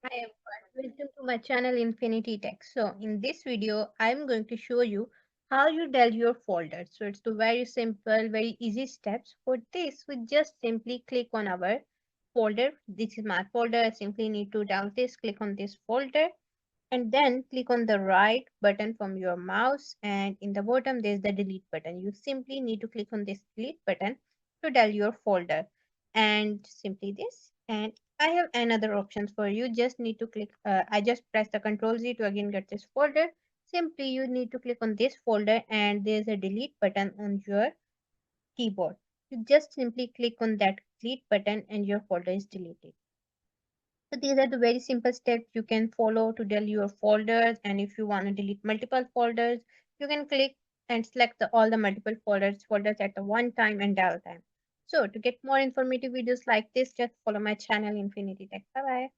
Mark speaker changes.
Speaker 1: Hi everyone, welcome to my channel Infinity Tech. So in this video, I'm going to show you how you delete your folders. So it's the very simple, very easy steps. For this, we just simply click on our folder. This is my folder. I simply need to delete this, click on this folder and then click on the right button from your mouse and in the bottom there's the delete button. You simply need to click on this delete button to delete your folder and simply this and I have another options for you. Just need to click I just press the Ctrl Z to again get this folder. Simply you need to click on this folder and there's a delete button on your keyboard. You just simply click on that delete button and your folder is deleted. So these are the very simple steps you can follow to delete your folders. And if you want to delete multiple folders, you can click and select all the multiple folders at the one time and dial them. So to get more informative videos like this, just follow my channel Infinity Tech. Bye bye.